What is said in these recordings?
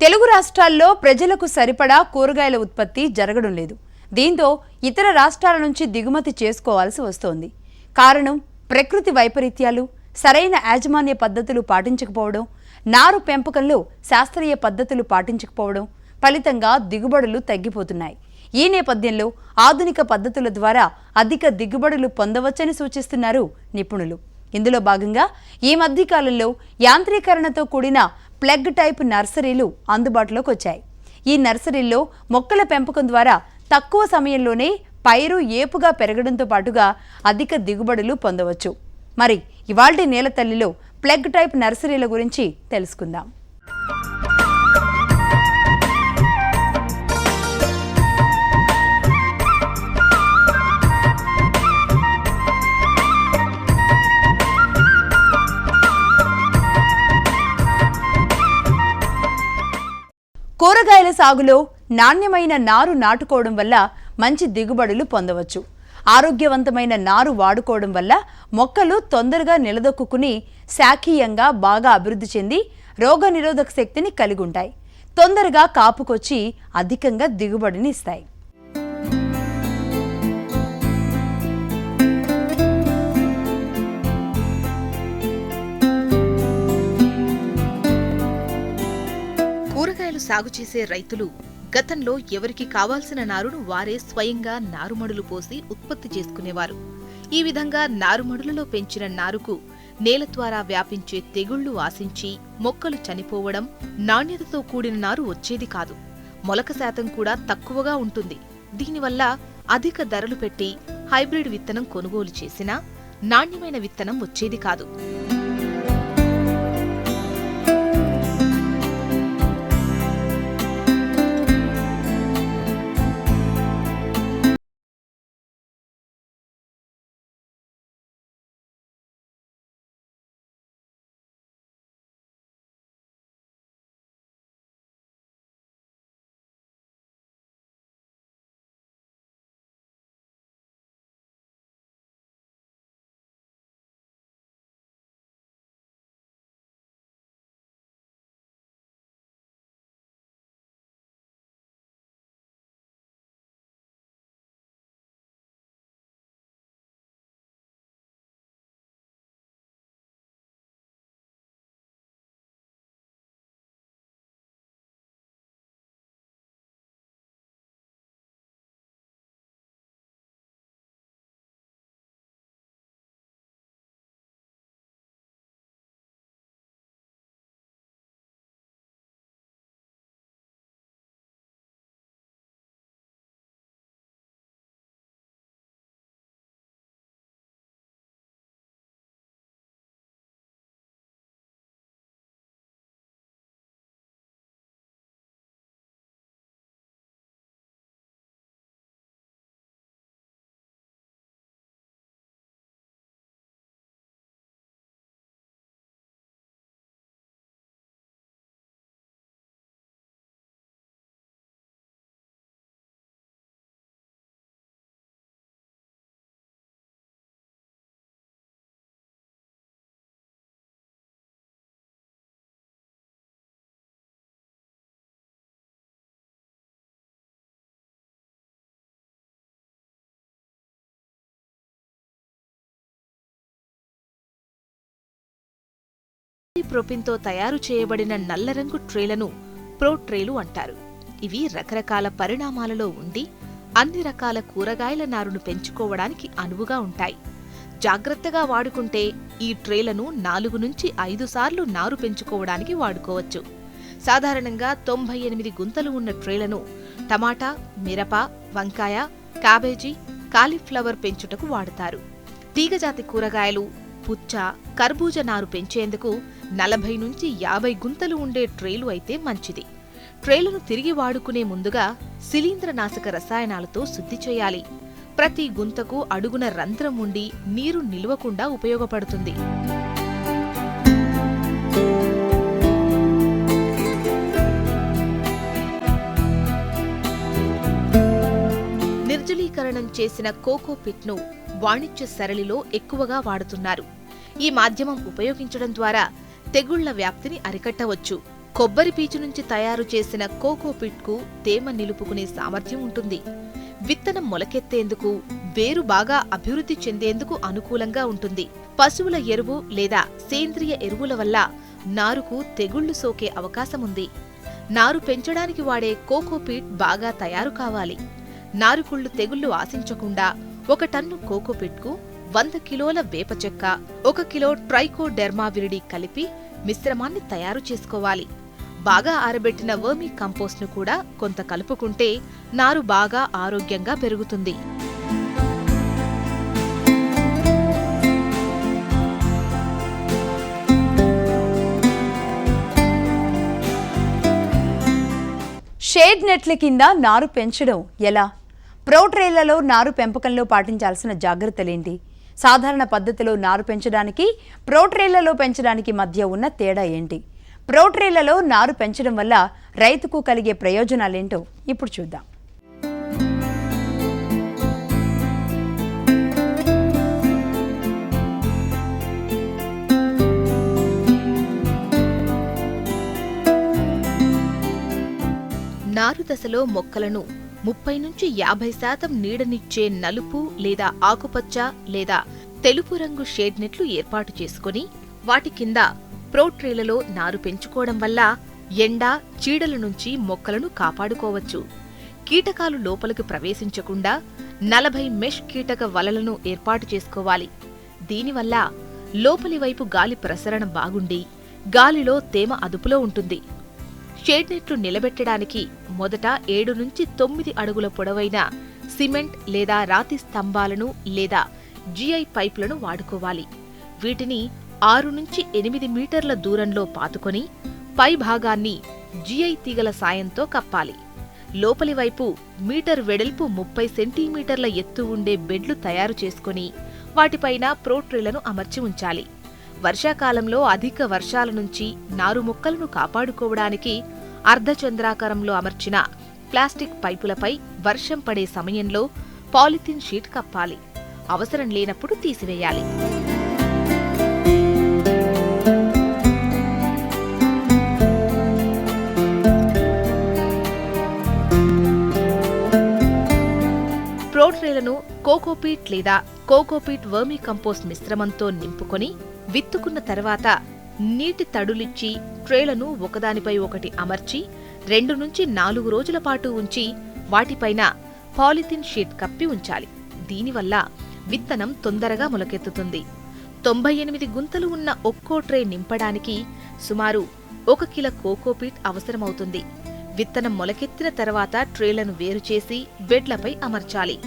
తెలుగు రాష్ట్రాల్లో ప్రజలకు సరిపడా కూరగాయల ఉత్పత్తి జరగడం లేదు. దీంతో ఇతర రాష్ట్రాల నుంచి దిగుమతి చేసుకోవాల్సి వస్తోంది. కారణం ప్రకృతి వైపరీత్యాలు, సరైన యాజమాన్య పద్ధతులు పాటించకపోవడం, నారు పెంపకంలో శాస్త్రీయ పద్ధతులు పాటించకపోవడం ఫలితంగా దిగుబడులు తగ్గిపోతున్నాయి. ఈ నేపథ్యంలో ఆధునిక పద్ధతుల ద్వారా అధిక దిగుబడులు పొందవచ్చని సూచిస్తున్నారు నిపుణులు. ఇందులో భాగంగా ఈ మధ్య కాలంలో యాంత్రీకరణతో కూడిన ప్లగ్ టైప్ నర్సరీలు అందుబాటులోకి వచ్చాయి. ఈ నర్సరీల్లో మొక్కల పెంపకం ద్వారా తక్కువ సమయంలోనే పైరు ఏపుగా పెరగడంతో పాటుగా అధిక దిగుబడులు పొందవచ్చు. మరి ఇవాల్టి నేల తల్లిలో ప్లగ్ టైప్ నర్సరీల గురించి తెలుసుకుందాం. కూరగాయల సాగులో నాణ్యమైన నారు నాటుకోవడం వల్ల మంచి దిగుబడులు పొందవచ్చు. ఆరోగ్యవంతమైన నారు వాడుకోవడం వల్ల మొక్కలు తొందరగా నిలదొక్కుని శాఖీయంగా బాగా అభివృద్ధి చెంది రోగనిరోధక శక్తిని కలిగి ఉంటాయి. తొందరగా కాపుకొచ్చి అధికంగా దిగుబడిని ఇస్తాయి. కూరగాయలు సాగు చేసే రైతులు గతంలో ఎవరికి కావాల్సిన నారును వారే స్వయంగా నారుమడులు పోసి ఉత్పత్తి చేసుకునేవారు. ఈ విధంగా నారుమడులలో పెంచిన నారుకు నేల ద్వారా వ్యాపించే తెగుళ్లు ఆశించి మొక్కలు చనిపోవడం, నాణ్యతతో కూడిన నారు వచ్చేది కాదు. మొలక శాతం కూడా తక్కువగా ఉంటుంది. దీనివల్ల అధిక ధరలు పెట్టి హైబ్రిడ్ విత్తనం కొనుగోలు చేసినా నాణ్యమైన విత్తనం వచ్చేది కాదు. ప్రొపిన్తో తయారు చేయబడిన నల్లరంగు ట్రేలను ప్రో ట్రేలు అంటారు. ఇవి రకరకాల పరిణామాలలో ఉండి అన్ని రకాల కూరగాయల నారును పెంచుకోవడానికి అనువుగా ఉంటాయి. జాగ్రత్తగా వాడుకుంటే ఈ ట్రేలను 4 నుంచి 5 సార్లు నారు పెంచుకోవడానికి వాడుకోవచ్చు. సాధారణంగా 98 గుంతలు ఉన్న ట్రేలను టమాటా, మిరప, వంకాయ, క్యాబేజీ, కాలీఫ్లవర్ పెంచుటకు వాడతారు. తీగజాతి కూరగాయలు, పుచ్చ, కర్బూజ నారు పెంచేందుకు 40 నుంచి 50 గుంతలు ఉండే ట్రేలు అయితే మంచిది. ట్రేలను తిరిగి వాడుకునే ముందుగా శిలీంద్రనాశక రసాయనాలతో శుద్ధి చేయాలి. ప్రతి గుంతకు అడుగున రంధ్రం ఉండి నీరు నిలవకుండా ఉపయోగపడుతుంది. నిర్జలీకరణం చేసిన కోకోపిట్ను వాణిజ్య సరళిలో ఎక్కువగా వాడుతున్నారు. ఈ మాధ్యమం ఉపయోగించడం ద్వారా తెగుళ్ల వ్యాప్తిని అరికట్టవచ్చు. కొబ్బరి పీచు నుంచి తయారు చేసిన కోకోపిట్కు తేమ నిలుపుకునే సామర్థ్యం ఉంటుంది. విత్తనం మొలకెత్తేందుకు, వేరు బాగా అభివృద్ధి చెందేందుకు అనుకూలంగా ఉంటుంది. పశువుల ఎరువు లేదా సేంద్రియ ఎరువుల వల్ల నారుకు తెగుళ్లు సోకే అవకాశముంది. నారు పెంచడానికి వాడే కోకోపీట్ బాగా తయారు కావాలి. నారుకుళ్ళు తెగుళ్లు ఆశించకుండా 1 టన్ను కోకోపీట్కు 100 కిలోల వేప చెక్క, 1 కిలో ట్రైకోడెర్మా విరిడి కలిపి మిశ్రమాన్ని తయారు చేసుకోవాలి. బాగా ఆరబెట్టిన వర్మీ కంపోస్ట్ను కూడా కొంత కలుపుకుంటే నారు బాగా ఆరోగ్యంగా పెరుగుతుంది. షేడ్ నెట్ల కింద నారు పెంచడం ఎలా? ప్రో ట్రేలలో నారు పెంపకంలో పాటించాల్సిన జాగ్రత్తలేంటి? సాధారణ పద్ధతిలో నారు పెంచడానికి, ప్రో ట్రేలలో పెంచడానికి మధ్య ఉన్న తేడా ఏంటి? ప్రో ట్రేలలో నారు పెంచడం వల్ల రైతుకు కలిగే ప్రయోజనాలేంటో ఇప్పుడు చూద్దాం. నారు దశలో మొక్కలను 30 నుంచి 50% నీడనిచ్చే నలుపు లేదా ఆకుపచ్చ లేదా తెలుపు రంగు షేడ్ నెట్లు ఏర్పాటు చేసుకుని వాటి కింద ప్రో ట్రేలలో నారు పెంచుకోవడం వల్ల ఎండ, చీడల నుంచి మొక్కలను కాపాడుకోవచ్చు. కీటకాలు లోపలికి ప్రవేశించకుండా 40 మెష్ కీటక వలలను ఏర్పాటు చేసుకోవాలి. దీనివల్ల లోపలి వైపు గాలి ప్రసరణ బాగుండి గాలిలో తేమ అదుపులో ఉంటుంది. షేడ్ నెట్లు నిలబెట్టడానికి మొదట 7 నుంచి 9 అడుగుల పొడవైన సిమెంట్ లేదా రాతి స్తంభాలను లేదా జిఐ పైపులను వాడుకోవాలి. వీటిని 6 నుంచి 8 మీటర్ల దూరంలో పాతుకొని పై భాగాన్ని జిఐ తీగల సాయంతో కప్పాలి. లోపలి వైపు మీటర్ వెడల్పు 30 సెంటీమీటర్ల ఎత్తు ఉండే బెడ్లు తయారు చేసుకుని వాటిపైన ప్రో ట్రేలను అమర్చి ఉంచాలి. వర్షాకాలంలో అధిక వర్షాల నుంచి నారు మొక్కలను కాపాడుకోవడానికి అర్ధచంద్రాకారంలో అమర్చిన ప్లాస్టిక్ పైపులపై వర్షం పడే సమయంలో పాలిథిన్ షీట్ కప్పాలి. అవసరం లేనప్పుడు తీసివేయాలి. ప్రో ట్రేలను కోకోపీట్ లేదా కోకోపీట్ వర్మీ కంపోస్ట్ మిశ్రమంతో నింపుకొని విత్తుకున్న తర్వాత నీటి తడులిచ్చి ట్రేలను ఒకదానిపై ఒకటి అమర్చి 2 నుంచి 4 రోజుల పాటు ఉంచి వాటిపైన పాలిథిన్ షీట్ కప్పి ఉంచాలి. దీనివల్ల విత్తనం తొందరగా మొలకెత్తుతుంది. 98 గుంతలు ఉన్న ఒక్కో ట్రే నింపడానికి సుమారు 1 కిలో కోకోపీట్ అవసరమవుతుంది. విత్తనం మొలకెత్తిన తర్వాత ట్రేలను వేరుచేసి బెడ్లపై అమర్చాలి.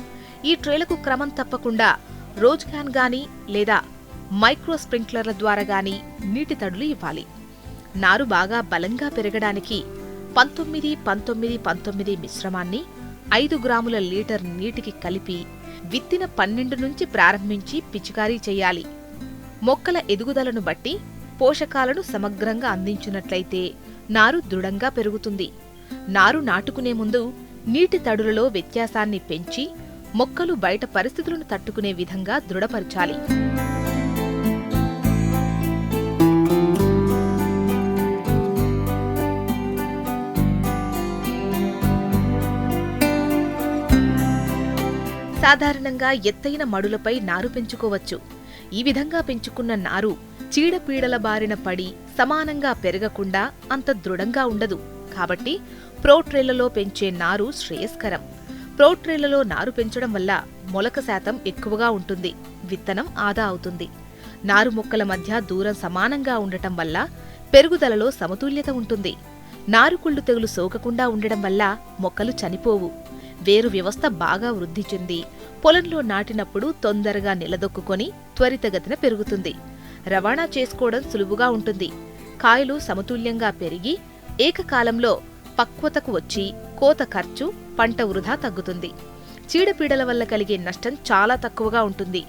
ఈ ట్రేలకు క్రమం తప్పకుండా రోజ్ క్యాన్ గానీ లేదా మైక్రో స్ప్రింక్లర్ల ద్వారా గానీ నీటి తడులు ఇవ్వాలి. నారు బాగా బలంగా పెరగడానికి 19-19-19 మిశ్రమాన్ని 5 గ్రాముల లీటర్ నీటికి కలిపి విత్తిన 12 నుంచి ప్రారంభించి పిచికారీ చేయాలి. మొక్కల ఎదుగుదలను బట్టి పోషకాలను సమగ్రంగా అందించినట్లయితే నారు దృఢంగా పెరుగుతుంది. నారు నాటుకునే ముందు నీటి తడులలో వ్యత్యాసాన్ని పెంచి మొక్కలు బయట పరిస్థితులను తట్టుకునే విధంగా దృఢపరచాలి. సాధారణంగా ఎత్తైన మడులపై నారు పెంచుకోవచ్చు. ఈ విధంగా పెంచుకున్న నారు చీడపీడల బారిన పడి సమానంగా పెరగకుండా అంత దృఢంగా ఉండదు. కాబట్టి ప్రో ట్రేలలో పెంచే నారు శ్రేయస్కరం. ప్రో ట్రేలలో నారు పెంచడం వల్ల మొలక శాతం ఎక్కువగా ఉంటుంది. విత్తనం ఆదా అవుతుంది. నారు మొక్కల మధ్య దూరం సమానంగా ఉండటం వల్ల పెరుగుదలలో సమతుల్యత ఉంటుంది. నారుకుళ్ళు తెగులు సోకకుండా ఉండడం వల్ల మొక్కలు చనిపోవు. వేరు వ్యవస్థ బాగా వృద్ధి చెంది పొలంలో నాటినప్పుడు తొందరగా నిలదొక్కుని త్వరితగతిన పెరుగుతుంది. రవాణా చేసుకోవడం సులువుగా ఉంటుంది. కాయలు సమతుల్యంగా పెరిగి ఏకకాలంలో పక్వతకు వచ్చి కోత ఖర్చు, పంట వృధా తగ్గుతుంది. చీడపీడల వల్ల కలిగే నష్టం చాలా తక్కువగా ఉంటుంది.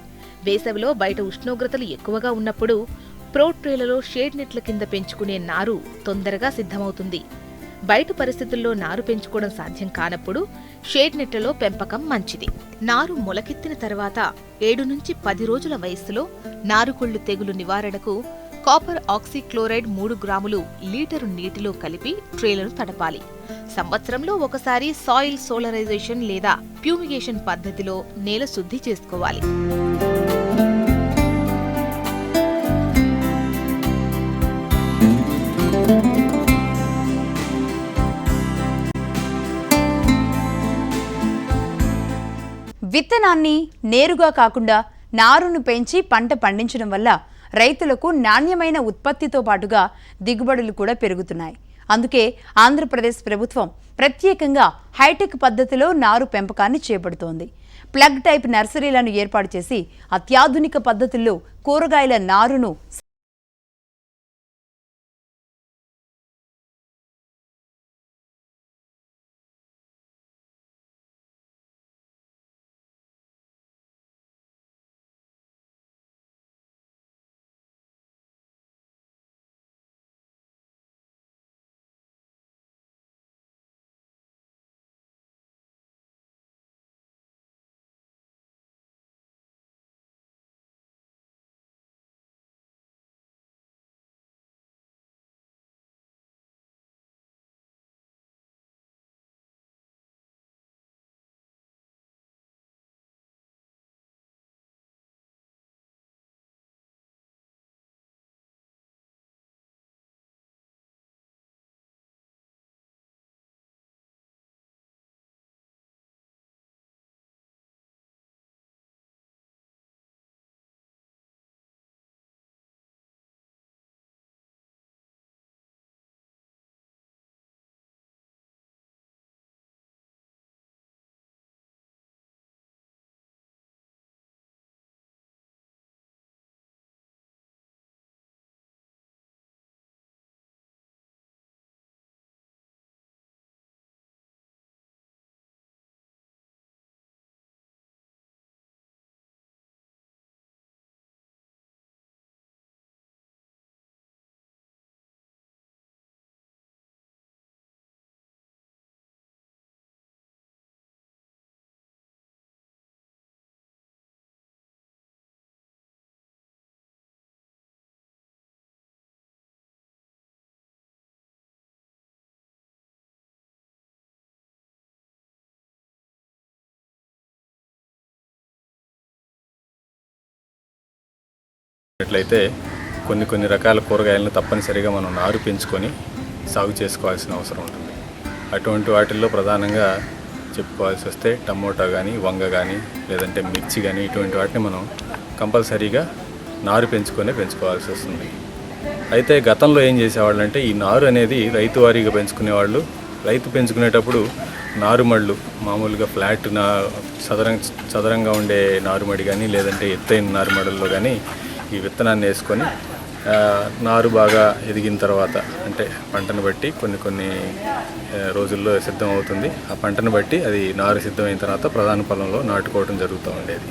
వేసవిలో బయట ఉష్ణోగ్రతలు ఎక్కువగా ఉన్నప్పుడు ప్రో ట్రేలలో షేడ్ నెట్ల కింద పెంచుకునే నారు తొందరగా సిద్ధమవుతుంది. బయట పరిస్థితుల్లో నారు పెంచుకోవడం సాధ్యం కానప్పుడు షేడ్ నెట్లలో పెంపకం మంచిది. నారు మొలకెత్తిన తర్వాత 7 నుంచి 10 రోజుల వయస్సులో నారుకుళ్ళు తెగులు నివారణకు కాపర్ ఆక్సీక్లోరైడ్ 3 గ్రాములు లీటరు నీటిలో కలిపి ట్రేలను తడపాలి. సంవత్సరంలో ఒకసారి సాయిల్ సోలరైజేషన్ లేదా ప్యూమిగేషన్ పద్ధతిలో నేల శుద్ధి చేసుకోవాలి. విత్తనాన్ని నేరుగా కాకుండా నారును పెంచి పంట పండించడం వల్ల రైతులకు నాణ్యమైన ఉత్పత్తితో పాటుగా దిగుబడులు కూడా పెరుగుతున్నాయి. అందుకే ఆంధ్రప్రదేశ్ ప్రభుత్వం ప్రత్యేకంగా హైటెక్ పద్ధతిలో నారు పెంపకాన్ని చేపడుతోంది. ప్లగ్ టైప్ నర్సరీలను ఏర్పాటు చేసి అత్యాధునిక పద్ధతుల్లో కూరగాయల నారును అట్లయితే కొన్ని రకాల కూరగాయలను తప్పనిసరిగా మనం నారు పెంచుకొని సాగు చేసుకోవాల్సిన అవసరం ఉంటుంది. అటువంటి వాటిల్లో ప్రధానంగా చెప్పుకోవాల్సి వస్తే టమోటా కానీ, వంగ కానీ, లేదంటే మిర్చి కానీ, ఇటువంటి వాటిని మనం కంపల్సరీగా నారు పెంచుకోవాల్సి వస్తుంది. అయితే గతంలో ఏం చేసేవాళ్ళు అంటే ఈ నారు అనేది రైతు వారీగా పెంచుకునేవాళ్ళు. రైతు పెంచుకునేటప్పుడు నారుమళ్ళు మామూలుగా ఫ్లాట్ చదరంగా ఉండే నారుమడి కానీ, లేదంటే ఎత్తైన నారుమడుల్లో కానీ ఈ విత్తనాన్ని వేసుకొని నారు బాగా ఎదిగిన తర్వాత అంటే పంటను బట్టి కొన్ని రోజుల్లో సిద్ధం అవుతుంది. ఆ పంటను బట్టి అది నారు సిద్ధమైన తర్వాత ప్రధాన పొలంలో నాటుకోవడం జరుగుతూ ఉండేది.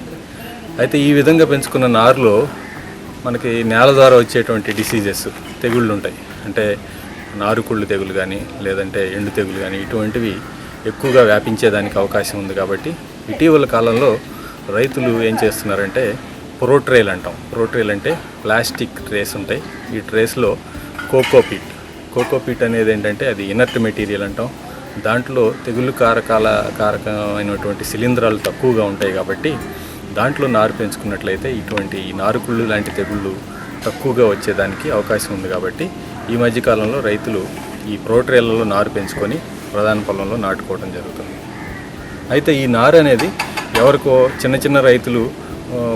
అయితే ఈ విధంగా పెంచుకున్న నారులో మనకి నేల ద్వారా వచ్చేటువంటి డిసీజెస్, తెగుళ్ళు ఉంటాయి. అంటే నారుకుళ్ళు తెగులు కానీ, లేదంటే ఎండు తెగులు కానీ, ఇటువంటివి ఎక్కువగా వ్యాపించేదానికి అవకాశం ఉంది. కాబట్టి ఇటీవల కాలంలో రైతులు ఏం చేస్తున్నారంటే ప్రోట్రేల్ అంటాం. ప్రోట్రేల్ అంటే ప్లాస్టిక్ ట్రేస్ ఉంటాయి. ఈ ట్రేస్లో కోకోపీట్ అనేది ఏంటంటే అది ఇనర్ట్ మెటీరియల్ అంటాం. దాంట్లో తెగులు కారకమైనటువంటి శిలీంధ్రాలు తక్కువగా ఉంటాయి. కాబట్టి దాంట్లో నారు పెంచుకున్నట్లయితే ఇటువంటి నారుకుళ్ళు లాంటి తెగుళ్ళు తక్కువగా వచ్చేదానికి అవకాశం ఉంది. కాబట్టి ఈ మధ్యకాలంలో రైతులు ఈ ప్రోట్రేళ్లలో నారు పెంచుకొని ప్రధాన పొలంలో నాటుకోవడం జరుగుతుంది. అయితే ఈ నారు అనేది ఎవరికో చిన్న రైతులు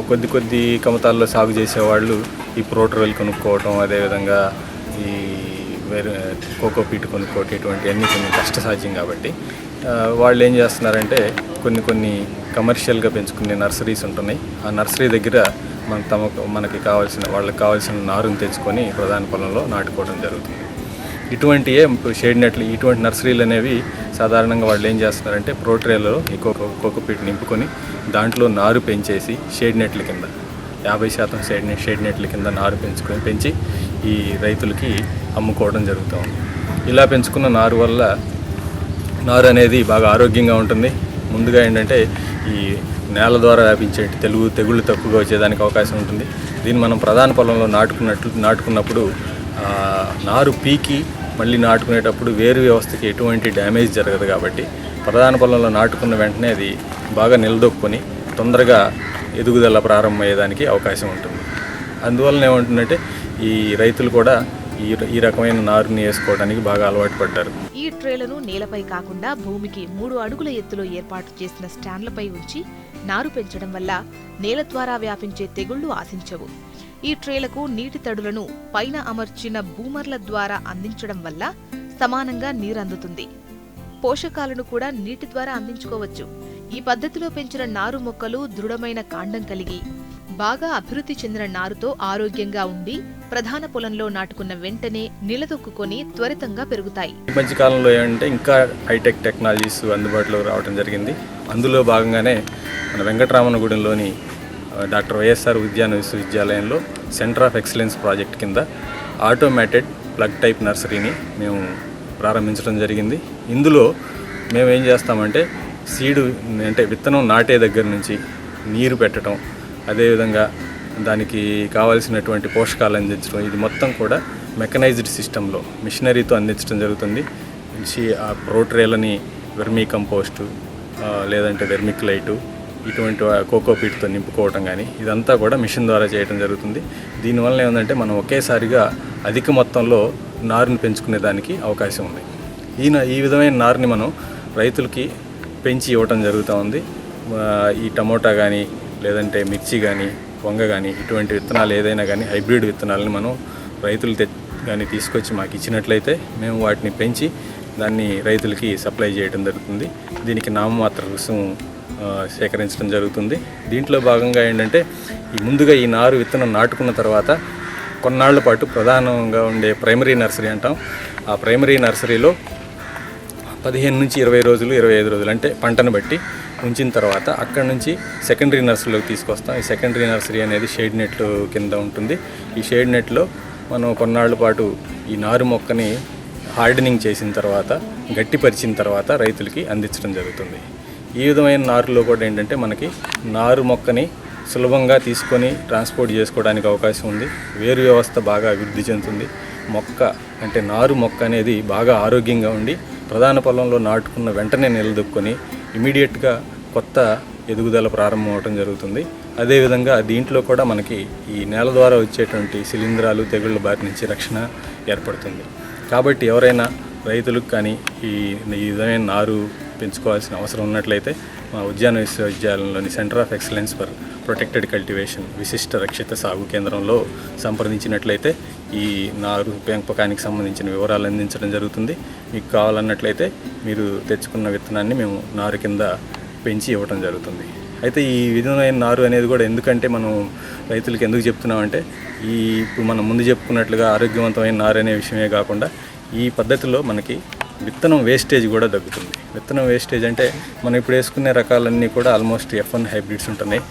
కొద్ది కమతాల్లో సాగు చేసేవాళ్ళు ఈ ప్రోట్రేల్ కొనుక్కోవటం, అదేవిధంగా ఈ కోకోపీట్ కొనుక్కోవటం, ఇటువంటి అన్నీ కొన్ని కష్టసాధ్యం. కాబట్టి వాళ్ళు ఏం చేస్తున్నారంటే కొన్ని కమర్షియల్గా పెంచుకునే నర్సరీస్ ఉంటున్నాయి. ఆ నర్సరీ దగ్గర వాళ్ళకి కావాల్సిన నారుని తెచ్చుకొని ప్రధాన పొలంలో నాటుకోవడం జరుగుతుంది. ఇటువంటివే షేడ్ నెట్లు, ఇటువంటి నర్సరీలు అనేవి సాధారణంగా వాళ్ళు ఏం చేస్తున్నారంటే ప్రోట్రేల్లో ఈ కోకోపీట్ నింపుకొని దాంట్లో నారు పెంచేసి షేడ్ నెట్ల కింద 50% షేడ్ నెట్ల కింద నారు పెంచి ఈ రైతులకి అమ్ముకోవడం జరుగుతూ ఉంది. ఇలా పెంచుకున్న నారు వల్ల నారు అనేది బాగా ఆరోగ్యంగా ఉంటుంది. ముందుగా ఏంటంటే ఈ నేల ద్వారా వ్యాపించే తెగుళ్ళు తక్కువగా వచ్చేదానికి అవకాశం ఉంటుంది. దీన్ని మనం ప్రధాన పొలంలో నాటుకున్నప్పుడు నారు పీకి మళ్ళీ నాటుకునేటప్పుడు వేరు వ్యవస్థకి ఎటువంటి డ్యామేజ్ జరగదు కాబట్టి ప్రధాన పొలంలో నాటుకున్న వెంటనే అది బాగా నిలదొక్కుని తొందరగా ఎదుగుదల ప్రారంభమయ్యేదానికి అవకాశం ఉంటుంది. అందువలన ఏమంటుందంటే ఈ రైతులు కూడా ఈ రకమైన నారుని వేసుకోవడానికి బాగా అలవాటు పడ్డారు. ఈ ట్రేలను నేలపై కాకుండా భూమికి 3 అడుగుల ఎత్తులో ఏర్పాటు చేసిన స్టాండ్లపై ఉంచి నారు పెంచడం వల్ల నేల ద్వారా వ్యాపించే తెగుళ్లు ఆశించవు. ఈ ట్రేలకు నీటి తడులను పైన అమర్చిన బూమర్ల ద్వారా అందించడం వల్ల సమానంగా నీరందుతుంది. పోషకాలను కూడా నీటి ద్వారా అందించుకోవచ్చు. ఈ పద్ధతిలో పెంచిన నారు మొక్కలు దృఢమైన కాండం కలిగి బాగా అభివృద్ధి చెందిన నారుతో ఆరోగ్యంగా ఉండి ప్రధాన పొలంలో నాటుకున్న వెంటనే నిలదొక్కుని త్వరితంగా పెరుగుతాయి. ఈ మధ్య కాలంలో ఏంటంటే ఇంకా హైటెక్ టెక్నాలజీస్ అందుబాటులోకి రావడం జరిగింది. అందులో భాగంగానే మన వెంకటరామనగూడెంలోని డాక్టర్ వైఎస్ఆర్ ఉద్యాన విశ్వవిద్యాలయంలో సెంటర్ ఆఫ్ ఎక్సలెన్స్ ప్రాజెక్ట్ కింద ఆటోమేటెడ్ ప్లగ్ టైప్ నర్సరీని మేము ప్రారంభించడం జరిగింది. ఇందులో మేము ఏం చేస్తామంటే సీడు అంటే విత్తనం నాటే దగ్గర నుంచి నీరు పెట్టడం, అదేవిధంగా దానికి కావాల్సినటువంటి పోషకాలు అందించడం, ఇది మొత్తం కూడా మెకనైజ్డ్ సిస్టంలో మిషనరీతో అందించడం జరుగుతుంది. ఆ ప్రోట్రేలని వెర్మీ కంపోస్టు లేదంటే వెర్మిక్లైటు ఇటువంటి కోకోపీట్తో నింపుకోవటం కానీ ఇదంతా కూడా మిషన్ ద్వారా చేయడం జరుగుతుంది. దీనివల్ల ఏమందంటే మనం ఒకేసారిగా అధిక మొత్తంలో నారుని పెంచుకునే దానికి అవకాశం ఉంది. ఈ విధమైన నారుని మనం రైతులకి పెంచి ఇవ్వటం జరుగుతూ ఉంది. ఈ టమోటా కానీ లేదంటే మిర్చి కానీ వంగ కానీ ఇటువంటి విత్తనాలు ఏదైనా కానీ హైబ్రిడ్ విత్తనాలని మనం రైతులు కానీ తీసుకొచ్చి మాకు ఇచ్చినట్లయితే మేము వాటిని పెంచి దాన్ని రైతులకి సప్లై చేయడం జరుగుతుంది. దీనికి నామమాత్ర రుసుము సేకరించడం జరుగుతుంది. దీంట్లో భాగంగా ఏంటంటే ముందుగా ఈ నారు విత్తనం నాటుకున్న తర్వాత కొన్నాళ్ల పాటు ప్రధానంగా ఉండే ప్రైమరీ నర్సరీ అంటాం. ఆ ప్రైమరీ నర్సరీలో 15 నుంచి 20 రోజులు 25 రోజులు అంటే పంటను బట్టి ఉంచిన తర్వాత అక్కడ నుంచి సెకండరీ నర్సరీలోకి తీసుకొస్తాం. ఈ సెకండరీ నర్సరీ అనేది షేడ్ నెట్ కింద ఉంటుంది. ఈ షేడ్ నెట్లో మనం కొన్నాళ్ల పాటు ఈ నారు మొక్కని హార్డనింగ్ చేసిన తర్వాత గట్టిపరిచిన తర్వాత రైతులకి అందించడం జరుగుతుంది. ఈ విధమైన నారులో కూడా ఏంటంటే మనకి నారు మొక్కని సులభంగా తీసుకొని ట్రాన్స్పోర్ట్ చేసుకోవడానికి అవకాశం ఉంది. వేరు వ్యవస్థ బాగా అభివృద్ధి చెందుతుంది. మొక్క అంటే నారు మొక్క అనేది బాగా ఆరోగ్యంగా ఉండి ప్రధాన పొలంలో నాటుకున్న వెంటనే నిలదొక్కుని ఇమీడియట్గా కొత్త ఎదుగుదల ప్రారంభం అవడం జరుగుతుంది. అదేవిధంగా దీంట్లో కూడా మనకి ఈ నేల ద్వారా వచ్చేటువంటి శిలీంధ్రాలు తెగుళ్ళ బారి నుంచి రక్షణ ఏర్పడుతుంది. కాబట్టి ఎవరైనా రైతులకు కానీ ఈ విధమైన నారు పెంచుకోవాల్సిన అవసరం ఉన్నట్లయితే మా ఉద్యాన విశ్వవిద్యాలయంలోని centre of excellence for protected cultivation విశిష్ట రక్షిత సాగు కేంద్రంలో సంప్రదించినట్లయితే ఈ నారు పెంపకానికి సంబంధించిన వివరాలు అందించడం జరుగుతుంది. మీకు కావాలన్నట్లయితే మీరు తెచ్చుకున్న విత్తనాన్ని మేము నారు కింద పెంచి ఇవ్వడం జరుగుతుంది. అయితే ఈ విధమైన నారు అనేది కూడా ఎందుకంటే మనం రైతులకు ఎందుకు చెప్తున్నామంటే ఇప్పుడు మనం ముందు చెప్పుకున్నట్లుగా ఆరోగ్యవంతమైన నారు అనే విషయమే కాకుండా ఈ పద్ధతిలో మనకి విత్తనం వేస్టేజ్ కూడా తగ్గుతుంది. విత్తనం వేస్టేజ్ అంటే మనం ఇప్పుడు వేసుకునే రకాలన్నీ కూడా ఆల్మోస్ట్ F1 హైబ్రిడ్స్ ఉంటున్నాయి.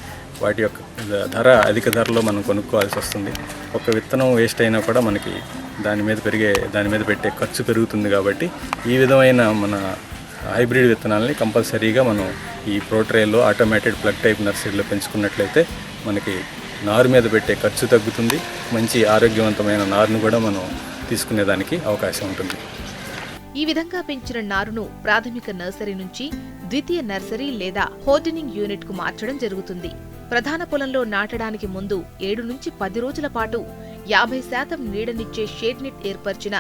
వాటి యొక్క ధర అధిక ధరలో మనం కొనుక్కోవాల్సి వస్తుంది. ఒక విత్తనం వేస్ట్ అయినా కూడా మనకి దాని మీద పెట్టే ఖర్చు పెరుగుతుంది. కాబట్టి ఈ విధమైన మన హైబ్రిడ్ విత్తనాలని కంపల్సరీగా మనం ఈ ప్రోట్రేలో ఆటోమేటెడ్ ప్లగ్ టైప్ నర్సరీలో పెంచుకున్నట్లయితే మనకి నారు మీద పెట్టే ఖర్చు తగ్గుతుంది. మంచి ఆరోగ్యవంతమైన నారును కూడా మనం తీసుకునేదానికి అవకాశం ఉంటుంది. ఈ విధంగా పెంచిన నారును ప్రాథమిక నర్సరీ నుంచి ద్వితీయ నర్సరీ లేదా హోర్డనింగ్ యూనిట్ కు మార్చడం జరుగుతుంది. ప్రధాన పొలంలో నాటడానికి ముందు 7 నుంచి 10 రోజుల పాటు 50% నీడనిచ్చే షేడ్ నెట్ ఏర్పరిచిన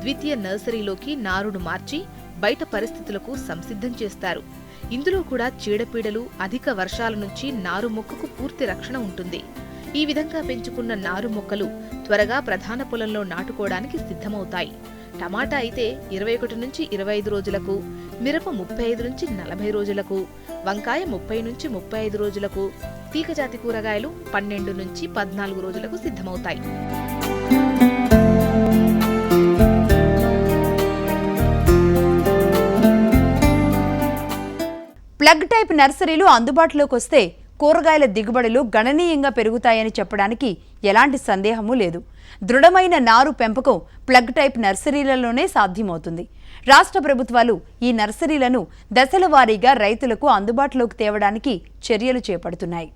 ద్వితీయ నర్సరీలోకి నారును మార్చి బయట పరిస్థితులకు సంసిద్ధం చేస్తారు. ఇందులో కూడా చీడపీడలు, అధిక వర్షాల నుంచి నారు మొక్కకు పూర్తి రక్షణ ఉంటుంది. ఈ విధంగా పెంచుకున్న నారు మొక్కలు త్వరగా ప్రధాన పొలంలో నాటుకోవడానికి సిద్ధమవుతాయి. టమాటా అయితే 21 నుంచి 25 రోజులకు, మిరప 35 నుంచి 40 రోజులకు, వంకాయ 30 నుంచి 35 రోజులకు, తీగజాతి కూరగాయలు 12 నుంచి 14 రోజులకు సిద్ధమవుతాయి. ప్లగ్ టైప్ నర్సరీలు అందుబాటులోకి వస్తే కూరగాయల దిగుబడులు గణనీయంగా పెరుగుతాయని చెప్పడానికి ఎలాంటి సందేహమూ లేదు. దృఢమైన నారు పెంపకం ప్లగ్ టైప్ నర్సరీలలోనే సాధ్యమవుతుంది. రాష్ట్ర ప్రభుత్వాలు ఈ నర్సరీలను దశల వారీగా రైతులకు అందుబాటులోకి తేవడానికి చర్యలు చేపడుతున్నాయి.